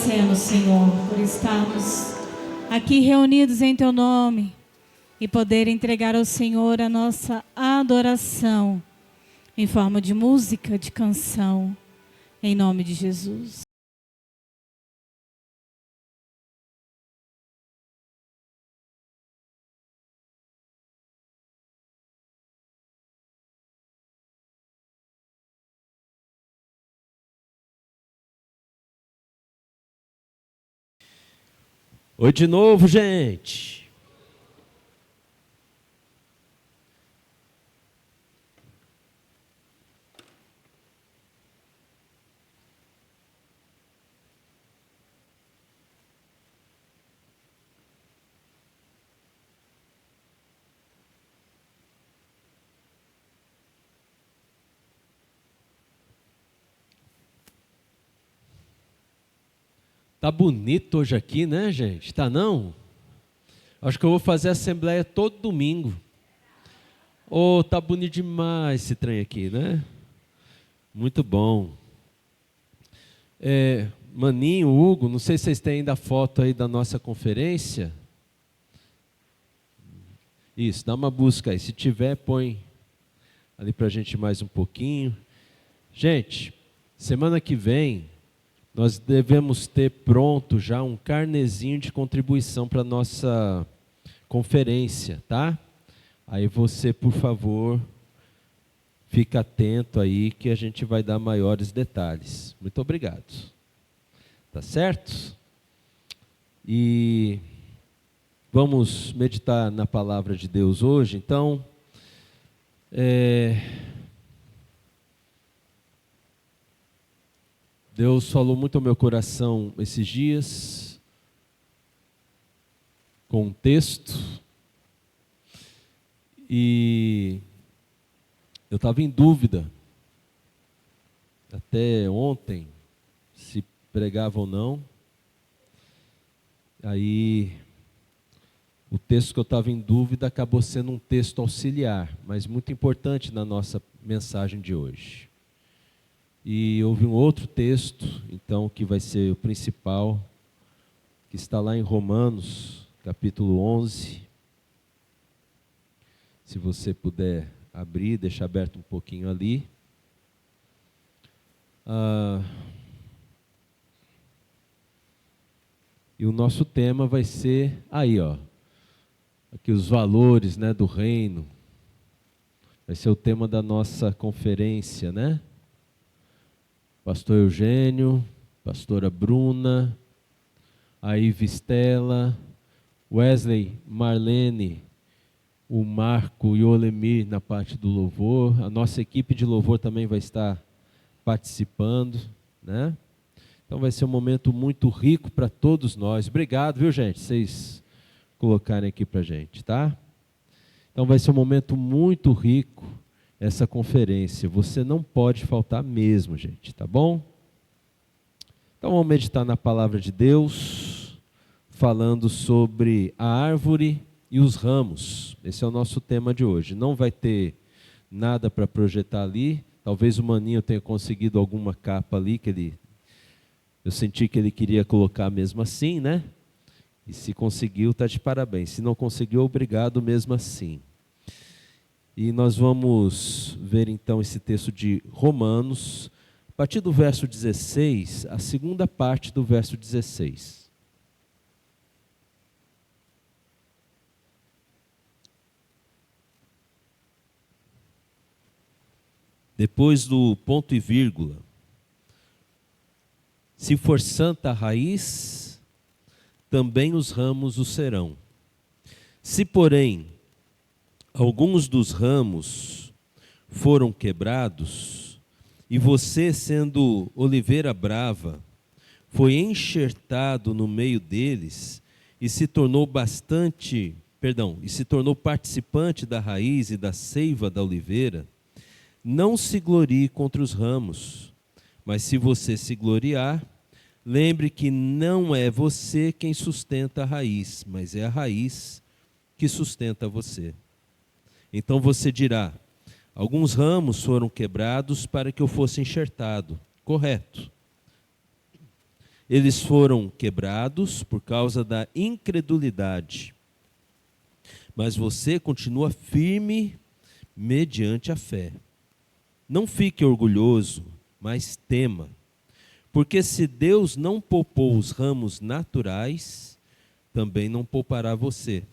agradecendo, Senhor, por estarmos aqui reunidos em Teu nome e poder entregar ao Senhor a nossa adoração em forma de música, de canção, em nome de Jesus. Oi de novo, gente. Tá bonito hoje aqui, né, gente? Tá não? Acho que eu vou fazer assembleia todo domingo. Oh, tá bonito demais esse trem aqui, né? Muito bom. Maninho, Hugo, não sei se vocês têm ainda a foto aí da nossa conferência. Isso, dá uma busca aí. Se tiver, põe ali pra gente mais um pouquinho. Gente, semana que vem nós devemos ter pronto já um carnezinho de contribuição para a nossa conferência, tá? Aí você, por favor, fica atento aí que a gente vai dar maiores detalhes. Muito obrigado. Tá certo? E vamos meditar na palavra de Deus hoje, então. Deus falou muito ao meu coração esses dias, com um texto, e eu estava em dúvida, até ontem, se pregava ou não. Aí, o texto que eu estava em dúvida acabou sendo um texto auxiliar, mas muito importante na nossa mensagem de hoje. E houve um outro texto, então, que vai ser o principal, que está lá em Romanos, capítulo 11. Se você puder abrir, deixar aberto um pouquinho ali. E o nosso tema vai ser, aí ó, aqui os valores, né, do reino. Vai ser o tema da nossa conferência, né? Pastor Eugênio, pastora Bruna, a Iva Estela, Wesley, Marlene, o Marco e o Olemir na parte do louvor. A nossa equipe de louvor também vai estar participando, né? Então vai ser um momento muito rico para todos nós. Obrigado, viu, gente, vocês colocarem aqui para a gente, tá? Então vai ser um momento muito rico essa conferência. Você não pode faltar mesmo, gente, tá bom? Então vamos meditar na palavra de Deus, falando sobre a árvore e os ramos. Esse é o nosso tema de hoje. Não vai ter nada para projetar ali. Talvez o Maninho tenha conseguido alguma capa ali que eu senti que ele queria colocar mesmo assim, né? E se conseguiu, está de parabéns. Se não conseguiu, obrigado mesmo assim. E nós vamos ver então esse texto de Romanos, a partir do verso 16, a segunda parte do verso 16. Depois do ponto e vírgula. Se for santa a raiz, também os ramos o serão. Se, porém, alguns dos ramos foram quebrados, e você, sendo oliveira brava, foi enxertado no meio deles, e se tornou participante da raiz e da seiva da oliveira, não se glorie contra os ramos, mas se você se gloriar, lembre que não é você quem sustenta a raiz, mas é a raiz que sustenta você. Então você dirá, alguns ramos foram quebrados para que eu fosse enxertado. Correto. Eles foram quebrados por causa da incredulidade. Mas você continua firme mediante a fé. Não fique orgulhoso, mas tema. Porque se Deus não poupou os ramos naturais, também não poupará você.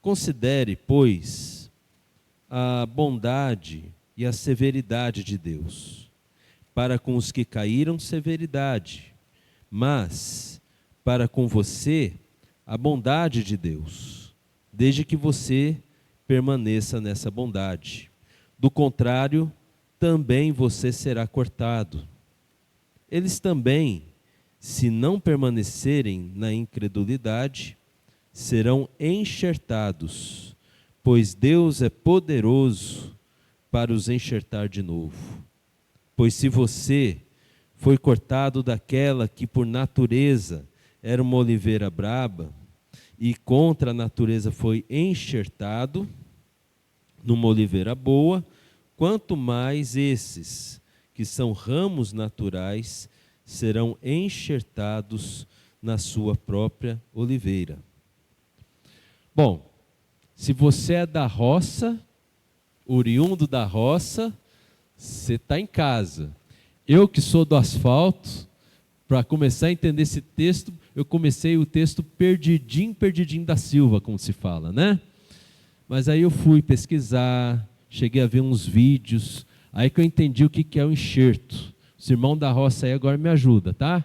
Considere, pois, a bondade e a severidade de Deus. Para com os que caíram, severidade, mas para com você, a bondade de Deus, desde que você permaneça nessa bondade. Do contrário, também você será cortado. Eles também, se não permanecerem na incredulidade, serão enxertados, pois Deus é poderoso para os enxertar de novo. Pois se você foi cortado daquela que por natureza era uma oliveira braba, e contra a natureza foi enxertado numa oliveira boa, quanto mais esses, que são ramos naturais, serão enxertados na sua própria oliveira. Bom, se você é da roça, oriundo da roça, você está em casa. Eu que sou do asfalto, para começar a entender esse texto, eu comecei o texto perdidinho da Silva, como se fala, né? Mas aí eu fui pesquisar, cheguei a ver uns vídeos, aí que eu entendi o que é o enxerto. Os irmãos da roça aí agora me ajudam, tá?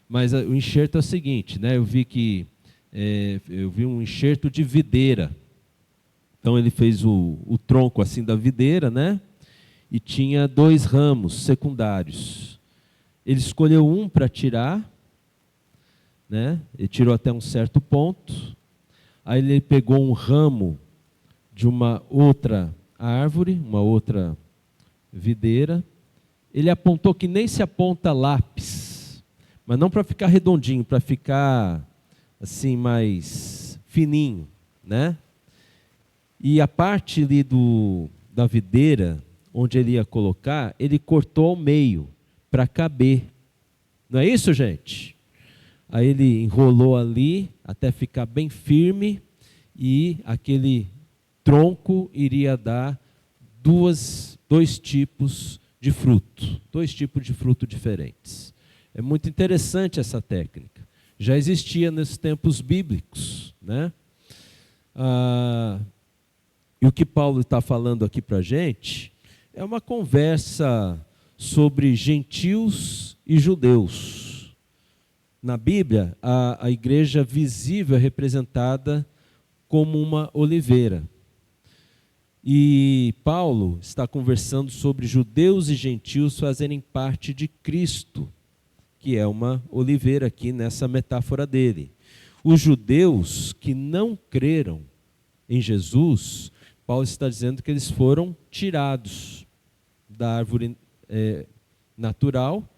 Mas o enxerto é o seguinte, né? Eu vi um enxerto de videira. Então ele fez o tronco assim da videira, né? E tinha 2 ramos secundários. Ele escolheu um para tirar, né? Ele tirou até um certo ponto. Aí ele pegou um ramo de uma outra árvore, uma outra videira. Ele apontou que nem se aponta lápis, mas não para ficar redondinho, para ficar assim mais fininho, né? E a parte ali da videira, onde ele ia colocar, ele cortou ao meio, para caber. Não é isso, gente? Aí ele enrolou ali, até ficar bem firme, e aquele tronco iria dar dois tipos de fruto. 2 tipos de fruto diferentes. É muito interessante essa técnica. Já existia nos tempos bíblicos, né? E o que Paulo está falando aqui para a gente é uma conversa sobre gentios e judeus. Na Bíblia, a igreja visível é representada como uma oliveira. E Paulo está conversando sobre judeus e gentios fazerem parte de Cristo, que é uma oliveira aqui nessa metáfora dele. Os judeus que não creram em Jesus, Paulo está dizendo que eles foram tirados da árvore natural.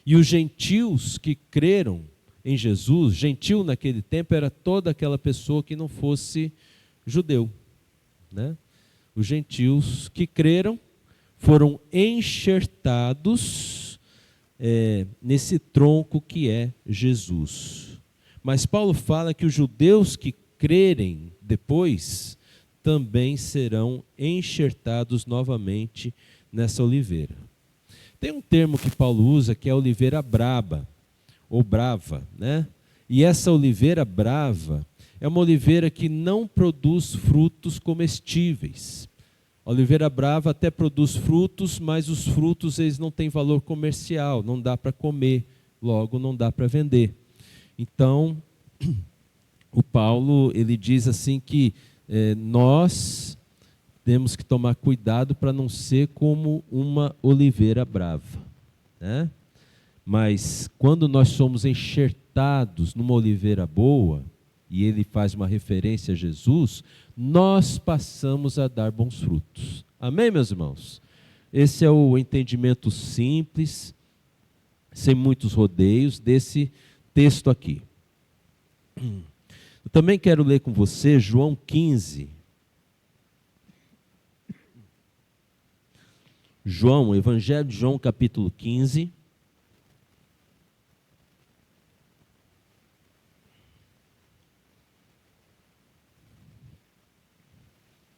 E os gentios que creram em Jesus, gentil naquele tempo era toda aquela pessoa que não fosse judeu, né? Os gentios que creram foram enxertados nesse tronco que é Jesus. Mas Paulo fala que os judeus que crerem depois também serão enxertados novamente nessa oliveira. Tem um termo que Paulo usa que é a oliveira braba, ou brava, né? E essa oliveira brava é uma oliveira que não produz frutos comestíveis. A oliveira brava até produz frutos, mas os frutos eles não têm valor comercial, não dá para comer, logo não dá para vender. Então, o Paulo ele diz assim que nós temos que tomar cuidado para não ser como uma oliveira brava, né? Mas quando nós somos enxertados numa oliveira boa, e ele faz uma referência a Jesus, nós passamos a dar bons frutos. Amém, meus irmãos? Esse é o entendimento simples, sem muitos rodeios, desse texto aqui. Eu também quero ler com você João 15. João, Evangelho de João, capítulo 15.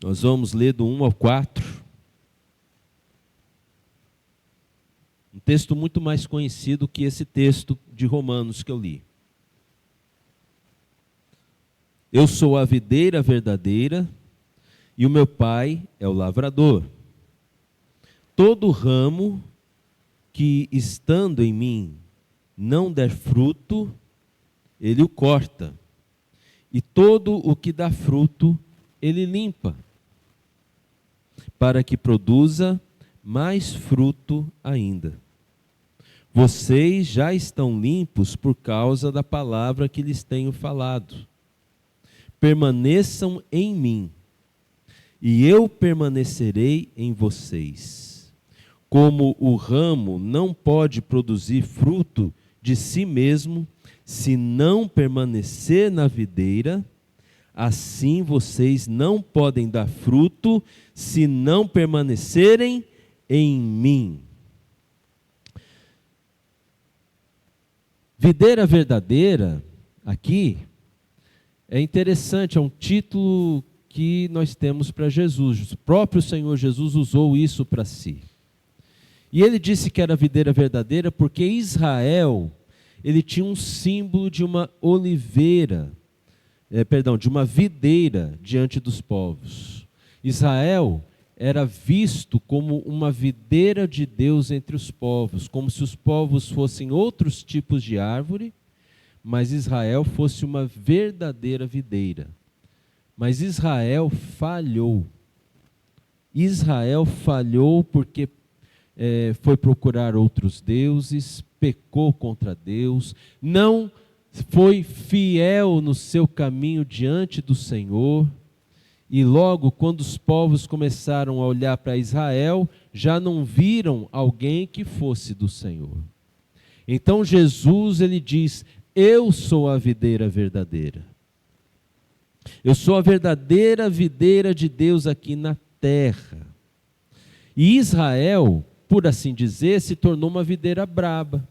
Nós vamos ler do 1 ao 4. Um texto muito mais conhecido que esse texto de Romanos que eu li. Eu sou a videira verdadeira e o meu pai é o lavrador. Todo ramo que estando em mim não der fruto, ele o corta. E todo o que dá fruto, ele limpa, para que produza mais fruto ainda. Vocês já estão limpos por causa da palavra que lhes tenho falado. Permaneçam em mim, e eu permanecerei em vocês. Como o ramo não pode produzir fruto de si mesmo, se não permanecer na videira, assim vocês não podem dar fruto, se não permanecerem em mim. Videira verdadeira, aqui, é interessante, é um título que nós temos para Jesus. O próprio Senhor Jesus usou isso para si. E ele disse que era videira verdadeira porque Israel, ele tinha um símbolo de uma oliveira, de uma videira diante dos povos. Israel era visto como uma videira de Deus entre os povos, como se os povos fossem outros tipos de árvore, mas Israel fosse uma verdadeira videira. Mas Israel falhou. Israel falhou porque foi procurar outros deuses, pecou contra Deus, não foi fiel no seu caminho diante do Senhor. E logo, quando os povos começaram a olhar para Israel, já não viram alguém que fosse do Senhor. Então Jesus, ele diz: eu sou a videira verdadeira. Eu sou a verdadeira videira de Deus aqui na terra. E Israel, por assim dizer, se tornou uma videira braba,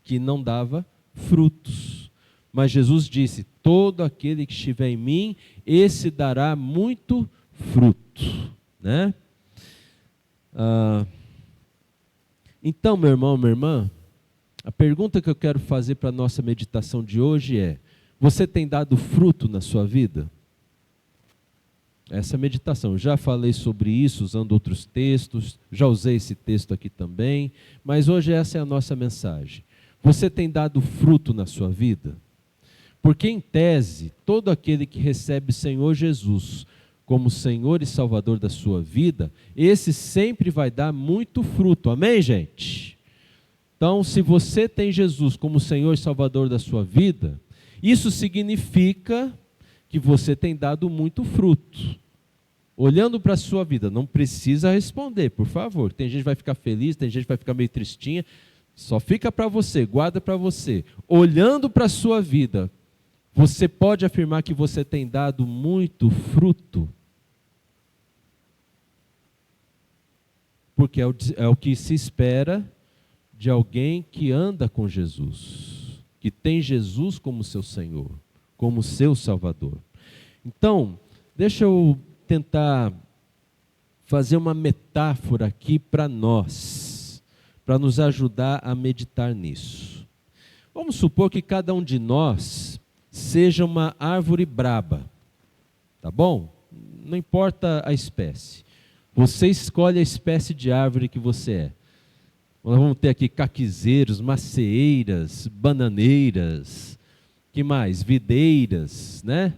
que não dava frutos. Mas Jesus disse: todo aquele que estiver em mim, esse dará muito fruto, né? Então, meu irmão, minha irmã, a pergunta que eu quero fazer para a nossa meditação de hoje é: você tem dado fruto na sua vida? Essa meditação, eu já falei sobre isso usando outros textos, já usei esse texto aqui também, mas hoje essa é a nossa mensagem. Você tem dado fruto na sua vida? Porque em tese, todo aquele que recebe o Senhor Jesus como Senhor e Salvador da sua vida, esse sempre vai dar muito fruto, amém, gente? Então, se você tem Jesus como Senhor e Salvador da sua vida, isso significa que você tem dado muito fruto. Olhando para a sua vida, não precisa responder, por favor. Tem gente que vai ficar feliz, tem gente que vai ficar meio tristinha. Só fica para você, guarda para você. Olhando para a sua vida, você pode afirmar que você tem dado muito fruto? Porque é o que se espera de alguém que anda com Jesus, que tem Jesus como seu Senhor, como seu Salvador. Então, deixa eu tentar fazer uma metáfora aqui para nós, para nos ajudar a meditar nisso. Vamos supor que cada um de nós seja uma árvore braba, tá bom? Não importa a espécie. Você escolhe a espécie de árvore que você é. Nós vamos ter aqui caquizeiros, maceeiras, bananeiras, que mais? Videiras, né?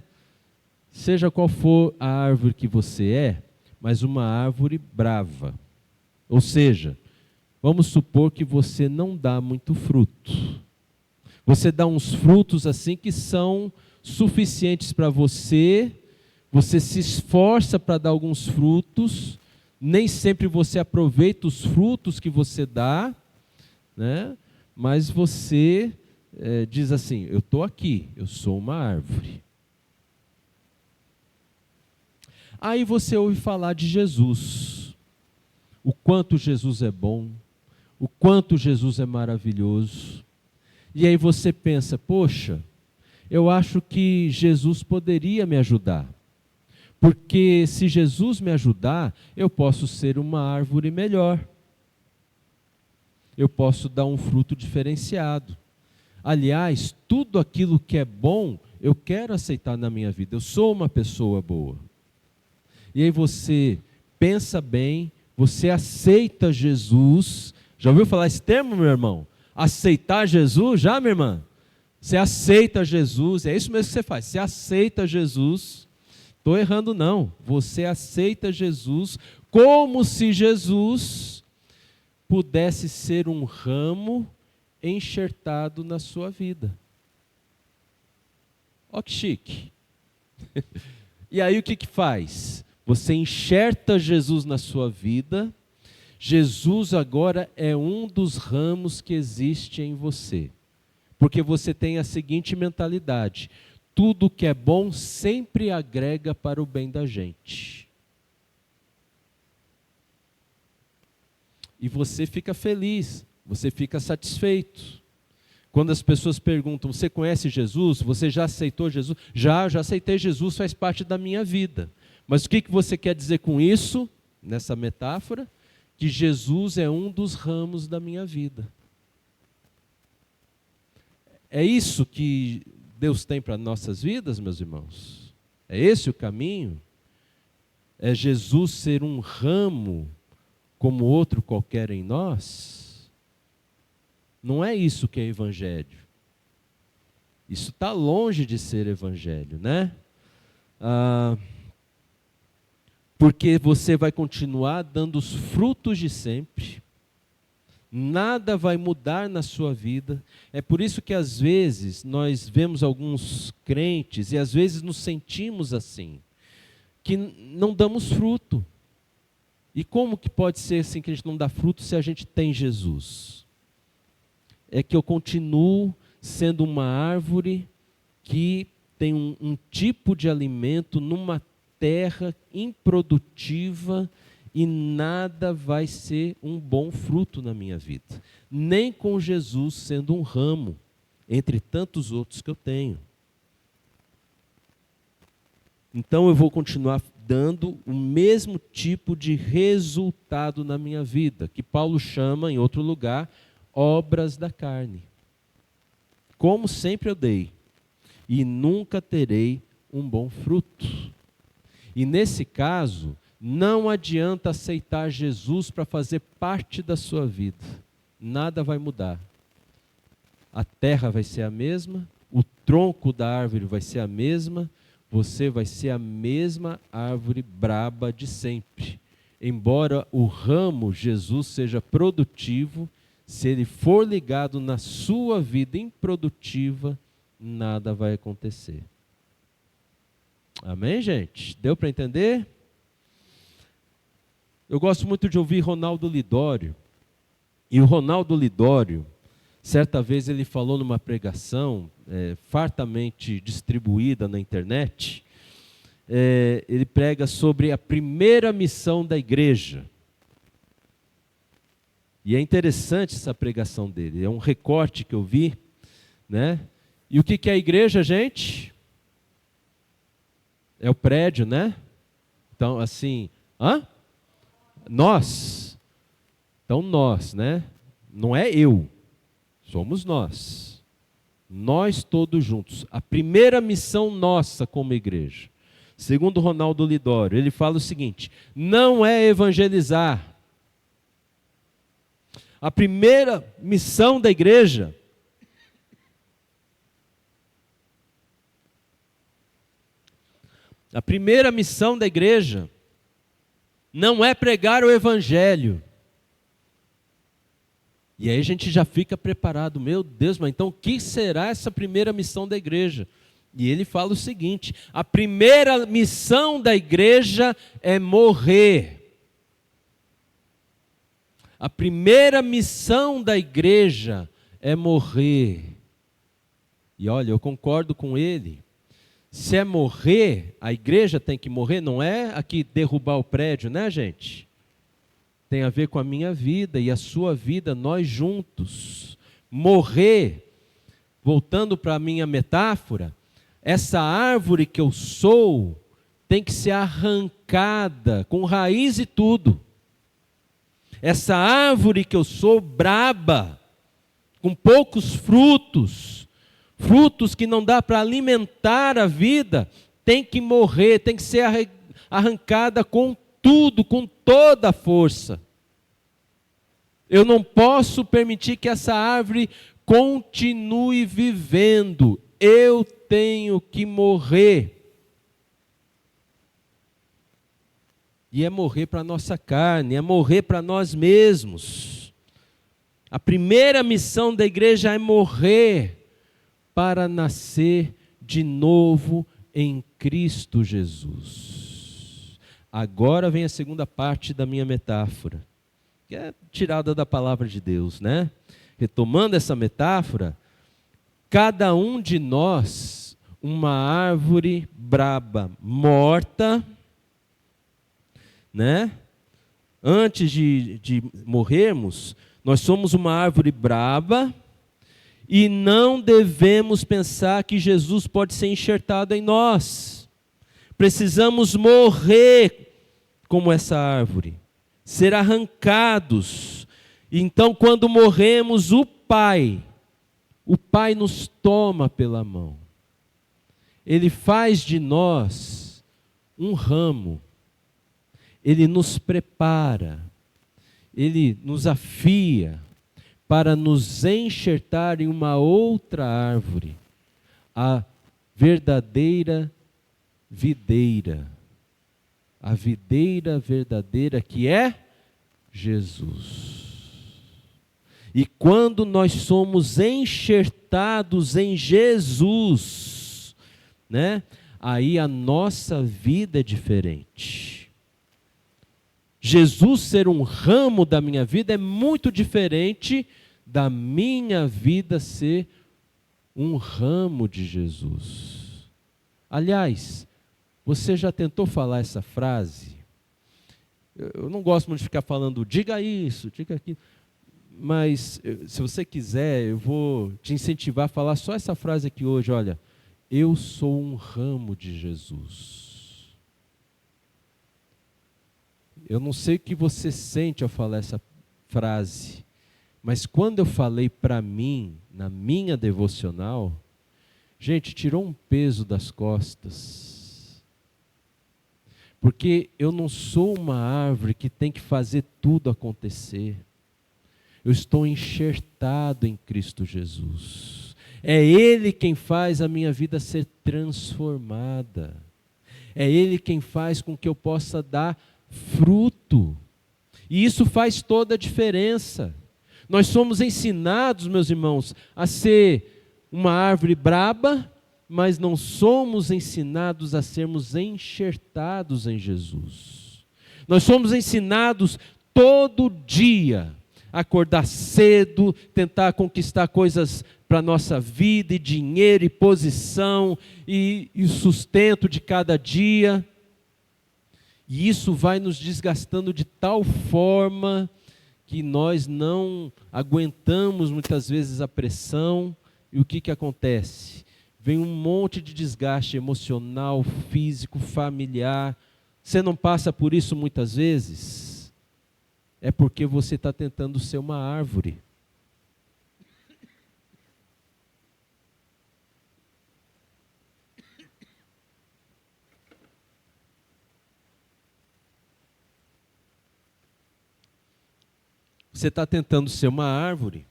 Seja qual for a árvore que você é, mas uma árvore brava. Ou seja, vamos supor que você não dá muito fruto. Você dá uns frutos assim que são suficientes para você, você se esforça para dar alguns frutos, nem sempre você aproveita os frutos que você dá, né? Mas você diz assim: eu estou aqui, eu sou uma árvore. Aí você ouve falar de Jesus, o quanto Jesus é bom, o quanto Jesus é maravilhoso. E aí você pensa: poxa, eu acho que Jesus poderia me ajudar. Porque se Jesus me ajudar, eu posso ser uma árvore melhor. Eu posso dar um fruto diferenciado. Aliás, tudo aquilo que é bom, eu quero aceitar na minha vida. Eu sou uma pessoa boa. E aí você pensa bem, você aceita Jesus. Já ouviu falar esse termo, meu irmão? Aceitar Jesus? Já, minha irmã? Você aceita Jesus, é isso mesmo que você faz. Você aceita Jesus. Estou errando não. Você aceita Jesus como se Jesus pudesse ser um ramo enxertado na sua vida. Ó que chique. E aí o que faz? Você enxerta Jesus na sua vida. Jesus agora é um dos ramos que existe em você. Porque você tem a seguinte mentalidade: tudo que é bom sempre agrega para o bem da gente. E você fica feliz, você fica satisfeito. Quando as pessoas perguntam, você conhece Jesus? Você já aceitou Jesus? Já aceitei Jesus, faz parte da minha vida. Mas o que você quer dizer com isso, nessa metáfora? Que Jesus é um dos ramos da minha vida. É isso que Deus tem para nossas vidas, meus irmãos? É esse o caminho? É Jesus ser um ramo como outro qualquer em nós? Não é isso que é evangelho. Isso está longe de ser evangelho, né? Porque você vai continuar dando os frutos de sempre. Nada vai mudar na sua vida. É por isso que às vezes nós vemos alguns crentes e às vezes nos sentimos assim, que não damos fruto. E como que pode ser assim que a gente não dá fruto se a gente tem Jesus? É que eu continuo sendo uma árvore que tem um tipo de alimento numa terra improdutiva e nada vai ser um bom fruto na minha vida. Nem com Jesus sendo um ramo, entre tantos outros que eu tenho. Então eu vou continuar dando o mesmo tipo de resultado na minha vida, que Paulo chama, em outro lugar, obras da carne. Como sempre eu dei, e nunca terei um bom fruto. E nesse caso, não adianta aceitar Jesus para fazer parte da sua vida. Nada vai mudar. A terra vai ser a mesma, o tronco da árvore vai ser a mesma, você vai ser a mesma árvore braba de sempre. Embora o ramo Jesus seja produtivo, se ele for ligado na sua vida improdutiva, nada vai acontecer. Amém, gente? Deu para entender? Eu gosto muito de ouvir Ronaldo Lidório. E o Ronaldo Lidório, certa vez ele falou numa pregação, fartamente distribuída na internet, ele prega sobre a primeira missão da igreja. E é interessante essa pregação dele, é um recorte que eu vi, né? E o que é a igreja, gente? É o prédio, né? Então, assim, nós. Então, nós, né? Não é eu, somos nós. Nós todos juntos. A primeira missão nossa como igreja, segundo Ronaldo Lidório, ele fala o seguinte: não é evangelizar. A primeira missão da igreja não é pregar o evangelho. E aí a gente já fica preparado, meu Deus, mas então o que será essa primeira missão da igreja? E ele fala o seguinte: a primeira missão da igreja é morrer. A primeira missão da igreja é morrer. E olha, eu concordo com ele. Se é morrer, a igreja tem que morrer, não é aqui derrubar o prédio, né, gente? Tem a ver com a minha vida e a sua vida, nós juntos. Morrer, voltando para a minha metáfora, essa árvore que eu sou tem que ser arrancada com raiz e tudo. Essa árvore que eu sou braba, com poucos frutos, frutos que não dá para alimentar a vida, tem que morrer, tem que ser arrancada com tudo, com toda a força. Eu não posso permitir que essa árvore continue vivendo. Eu tenho que morrer. E é morrer para a nossa carne, é morrer para nós mesmos. A primeira missão da igreja é morrer para nascer de novo em Cristo Jesus. Agora vem a segunda parte da minha metáfora, que é tirada da palavra de Deus, né? Retomando essa metáfora, cada um de nós, uma árvore braba, morta, né? Antes de morrermos, nós somos uma árvore braba e não devemos pensar que Jesus pode ser enxertado em nós. Precisamos morrer como essa árvore, ser arrancados. Então, quando morremos, o Pai nos toma pela mão. Ele faz de nós um ramo. Ele nos prepara, Ele nos afia para nos enxertar em uma outra árvore, a verdadeira videira, a videira verdadeira que é Jesus. E quando nós somos enxertados em Jesus, né, aí a nossa vida é diferente. Jesus ser um ramo da minha vida é muito diferente da minha vida ser um ramo de Jesus. Aliás, você já tentou falar essa frase? Eu não gosto muito de ficar falando, diga isso, diga aquilo. Mas, se você quiser, eu vou te incentivar a falar só essa frase aqui hoje, olha, eu sou um ramo de Jesus. Eu não sei o que você sente ao falar essa frase, mas quando eu falei para mim, na minha devocional, gente, tirou um peso das costas. Porque eu não sou uma árvore que tem que fazer tudo acontecer. Eu estou enxertado em Cristo Jesus. É Ele quem faz a minha vida ser transformada. É Ele quem faz com que eu possa dar fruto. E isso faz toda a diferença. Nós somos ensinados, meus irmãos, a ser uma árvore braba, mas não somos ensinados a sermos enxertados em Jesus. Nós somos ensinados todo dia a acordar cedo, tentar conquistar coisas para a nossa vida, e dinheiro, e posição, e o sustento de cada dia. E isso vai nos desgastando de tal forma que nós não aguentamos muitas vezes a pressão. E o que acontece? Vem um monte de desgaste emocional, físico, familiar. Você não passa por isso muitas vezes? É porque você está tentando ser uma árvore. Você está tentando ser uma árvore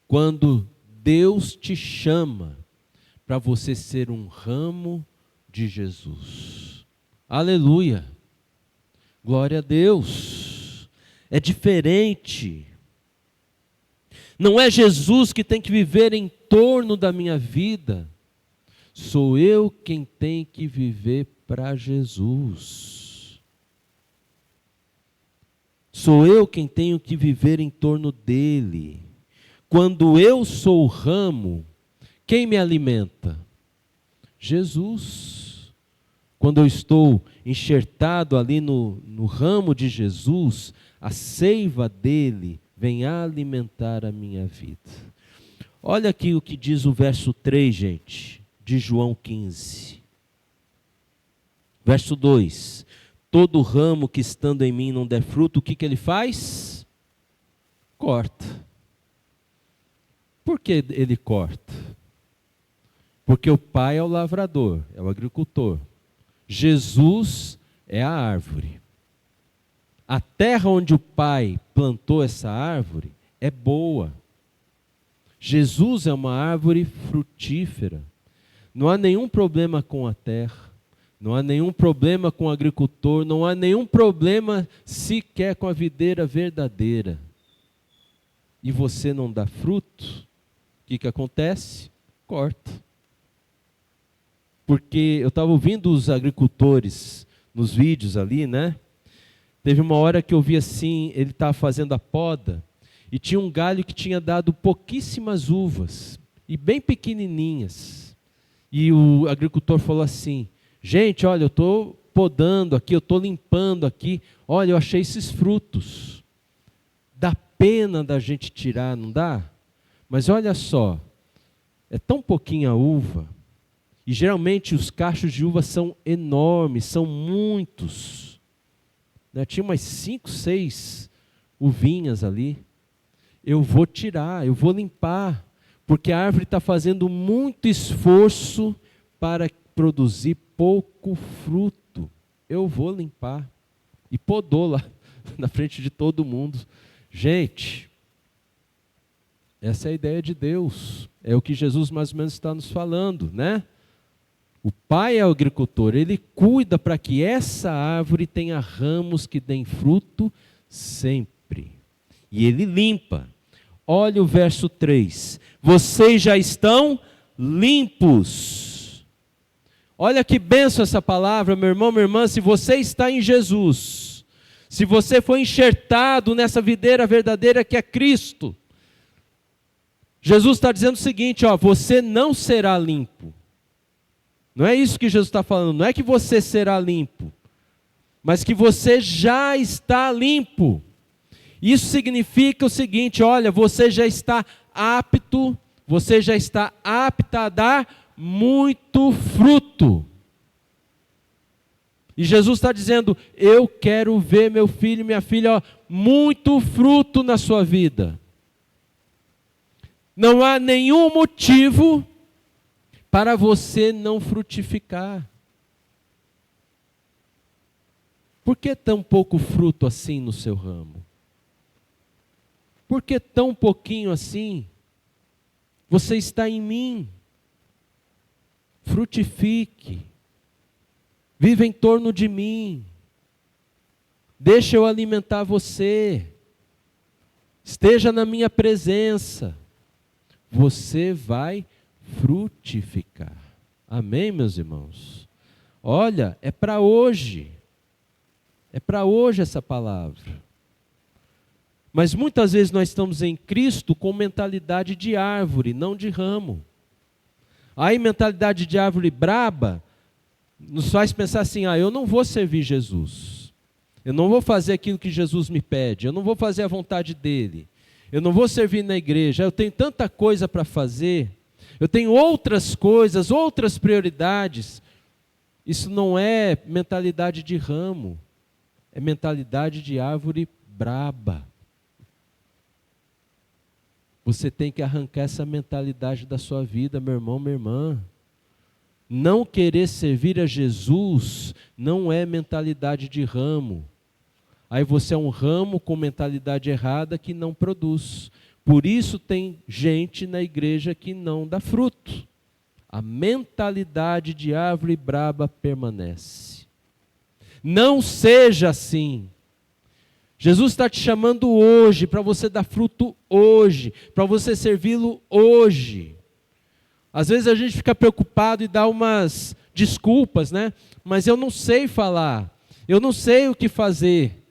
quando Deus te chama para você ser um ramo de Jesus. Aleluia! Glória a Deus! É diferente. Não é Jesus que tem que viver em torno da minha vida. Sou eu quem tem que viver para Jesus. Sou eu quem tenho que viver em torno dele. Quando eu sou o ramo, quem me alimenta? Jesus. Quando eu estou enxertado ali no ramo de Jesus, a seiva dele vem alimentar a minha vida. Olha aqui o que diz o verso 3, gente, de João 15. Verso 2: todo ramo que estando em mim não der fruto, o que ele faz? Corta. Por que ele corta? Porque o Pai é o lavrador, é o agricultor. Jesus é a árvore. A terra onde o Pai plantou essa árvore é boa. Jesus é uma árvore frutífera. Não há nenhum problema com a terra, não há nenhum problema com o agricultor, não há nenhum problema sequer com a videira verdadeira. E você não dá fruto, o que acontece? Corta. Porque eu estava ouvindo os agricultores nos vídeos ali, né? Teve uma hora que eu vi assim, ele estava fazendo a poda, e tinha um galho que tinha dado pouquíssimas uvas, e bem pequenininhas. E o agricultor falou assim: gente, olha, eu estou podando aqui, eu estou limpando aqui, olha, eu achei esses frutos. Dá pena da gente tirar, não dá? Mas olha só, é tão pouquinha uva, e geralmente os cachos de uva são enormes, são muitos. Tinha umas 5, 6 uvinhas ali. Eu vou tirar, eu vou limpar, porque a árvore está fazendo muito esforço para produzir pouco fruto. Eu vou limpar. E podou lá, na frente de todo mundo. Gente, essa é a ideia de Deus. É o que Jesus mais ou menos está nos falando, né? O Pai é o agricultor, ele cuida para que essa árvore tenha ramos que deem fruto sempre. E ele limpa. Olha o verso 3. Vocês já estão limpos. Olha que bênção essa palavra, meu irmão, minha irmã. Se você está em Jesus, se você foi enxertado nessa videira verdadeira que é Cristo, Jesus está dizendo o seguinte, ó, você não será limpo. Não é isso que Jesus está falando, não é que você será limpo, mas que você já está limpo. Isso significa o seguinte, olha, você já está apto, você já está apta a dar muito fruto. E Jesus está dizendo, eu quero ver meu filho e minha filha, ó, muito fruto na sua vida. Não há nenhum motivo para você não frutificar. Por que tão pouco fruto assim no seu ramo? Por que tão pouquinho assim? Você está em mim. Frutifique. Viva em torno de mim. Deixa eu alimentar você. Esteja na minha presença. Você vai frutificar. Amém, meus irmãos? Olha, é para hoje. É para hoje essa palavra. Mas muitas vezes nós estamos em Cristo com mentalidade de árvore, não de ramo. Aí mentalidade de árvore braba nos faz pensar assim, eu não vou servir Jesus. Eu não vou fazer aquilo que Jesus me pede. Eu não vou fazer a vontade dele. Eu não vou servir na igreja. Eu tenho tanta coisa para fazer. Eu tenho outras coisas, outras prioridades. Isso não é mentalidade de ramo. É mentalidade de árvore braba. Você tem que arrancar essa mentalidade da sua vida, meu irmão, minha irmã. Não querer servir a Jesus não é mentalidade de ramo. Aí você é um ramo com mentalidade errada que não produz. Por isso tem gente na igreja que não dá fruto. A mentalidade de árvore braba permanece. Não seja assim. Jesus está te chamando hoje para você dar fruto hoje, para você servi-lo hoje. Às vezes a gente fica preocupado e dá umas desculpas, né? Mas eu não sei falar, eu não sei o que fazer.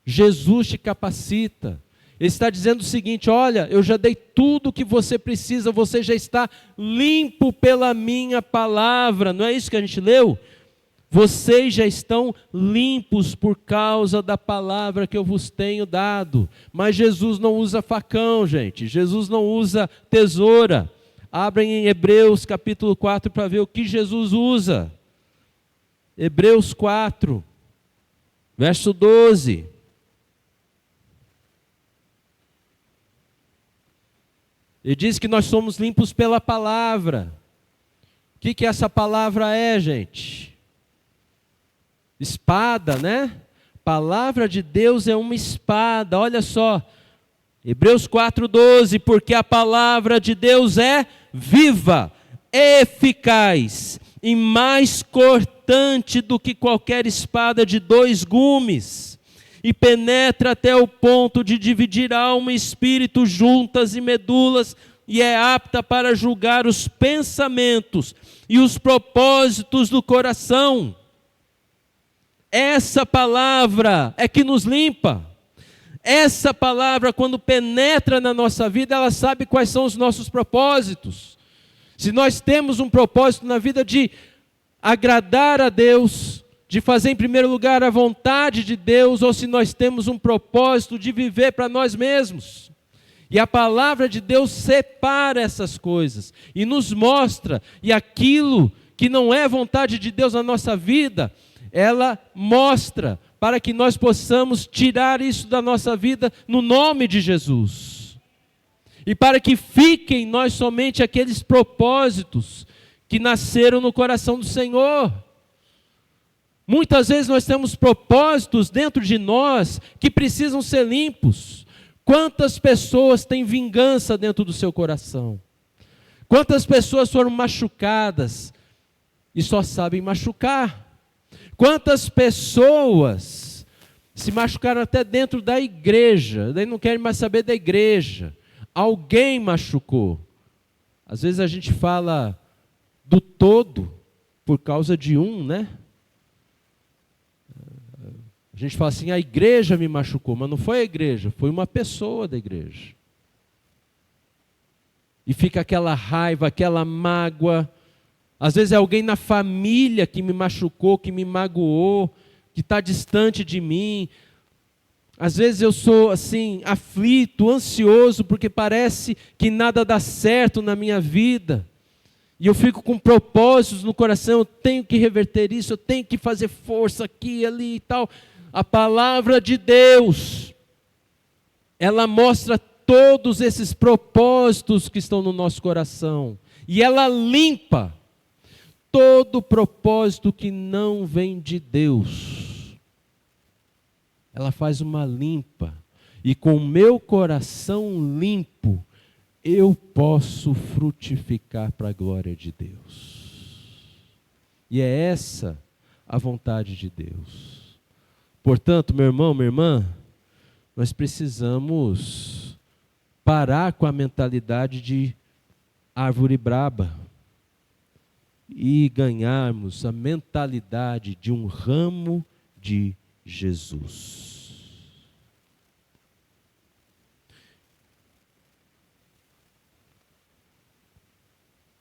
Jesus te capacita. Ele está dizendo o seguinte, olha, eu já dei tudo o que você precisa, você já está limpo pela minha palavra. Não é isso que a gente leu? Vocês já estão limpos por causa da palavra que eu vos tenho dado. Mas Jesus não usa facão, gente. Jesus não usa tesoura. Abrem em Hebreus capítulo 4 para ver o que Jesus usa. Hebreus 4, verso 12. Ele diz que nós somos limpos pela palavra. O que essa palavra é, gente? Espada, né? Palavra de Deus é uma espada, olha só. Hebreus 4,12, porque a palavra de Deus é viva, eficaz e mais cortante do que qualquer espada de 2 gumes, e penetra até o ponto de dividir alma e espírito, juntas e medulas, e é apta para julgar os pensamentos e os propósitos do coração. Essa palavra é que nos limpa. Essa palavra, quando penetra na nossa vida, ela sabe quais são os nossos propósitos. Se nós temos um propósito na vida de agradar a Deus, de fazer em primeiro lugar a vontade de Deus, ou se nós temos um propósito de viver para nós mesmos. E a palavra de Deus separa essas coisas e nos mostra, e aquilo que não é vontade de Deus na nossa vida, ela mostra para que nós possamos tirar isso da nossa vida no nome de Jesus. E para que fiquem em nós somente aqueles propósitos que nasceram no coração do Senhor. Muitas vezes nós temos propósitos dentro de nós que precisam ser limpos. Quantas pessoas têm vingança dentro do seu coração? Quantas pessoas foram machucadas e só sabem machucar? Quantas pessoas se machucaram até dentro da igreja, daí não querem mais saber da igreja. Alguém machucou. Às vezes a gente fala do todo por causa de um, né? A gente fala assim, a igreja me machucou, mas não foi a igreja, foi uma pessoa da igreja. E fica aquela raiva, aquela mágoa. Às vezes é alguém na família que me machucou, que me magoou, que está distante de mim. Às vezes eu sou assim, aflito, ansioso, porque parece que nada dá certo na minha vida. E eu fico com propósitos no coração, eu tenho que reverter isso, eu tenho que fazer força aqui, ali e tal. A palavra de Deus, ela mostra todos esses propósitos que estão no nosso coração. E ela limpa todo propósito que não vem de Deus. Ela faz uma limpa. E com o meu coração limpo, eu posso frutificar para a glória de Deus. E é essa a vontade de Deus. Portanto, meu irmão, minha irmã, nós precisamos parar com a mentalidade de árvore braba e ganharmos a mentalidade de um ramo de Jesus.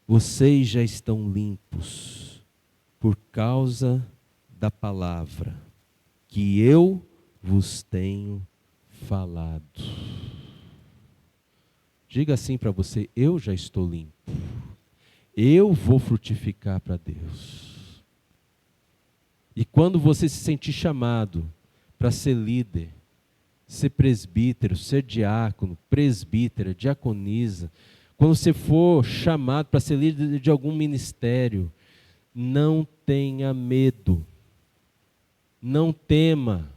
Vocês já estão limpos por causa da palavra que eu vos tenho falado. Diga assim para você, eu já estou limpo. Eu vou frutificar para Deus. E quando você se sentir chamado para ser líder, ser presbítero, ser diácono, presbítera, diaconisa, quando você for chamado para ser líder de algum ministério, não tenha medo. Não tema.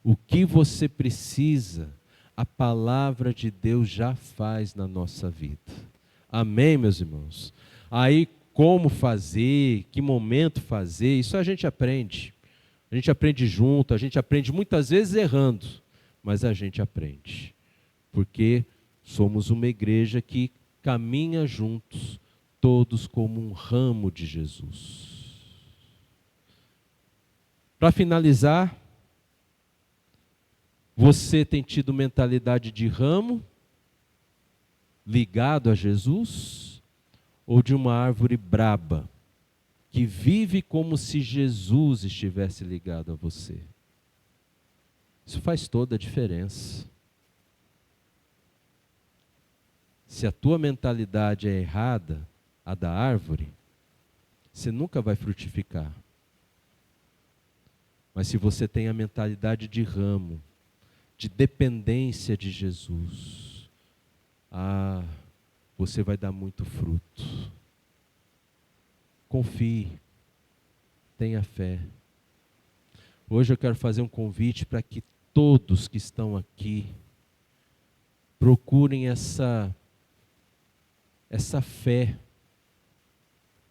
O que você precisa, a palavra de Deus já faz na nossa vida. Amém, meus irmãos? Aí, como fazer, que momento fazer, isso a gente aprende. A gente aprende junto, a gente aprende muitas vezes errando, mas a gente aprende. Porque somos uma igreja que caminha juntos, todos como um ramo de Jesus. Para finalizar, você tem tido mentalidade de ramo, ligado a Jesus, ou de uma árvore braba, que vive como se Jesus estivesse ligado a você? Isso faz toda a diferença. Se a tua mentalidade é errada, a da árvore, você nunca vai frutificar. Mas se você tem a mentalidade de ramo, de dependência de Jesus, você vai dar muito fruto. Confie, tenha fé. Hoje eu quero fazer um convite para que todos que estão aqui procurem essa fé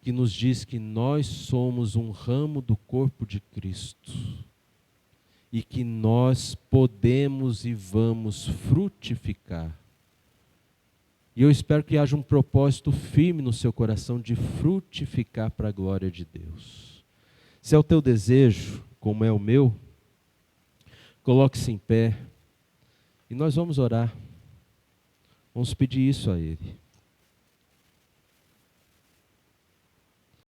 que nos diz que nós somos um ramo do corpo de Cristo e que nós podemos e vamos frutificar. E eu espero que haja um propósito firme no seu coração de frutificar para a glória de Deus. Se é o teu desejo, como é o meu, coloque-se em pé e nós vamos orar. Vamos pedir isso a Ele.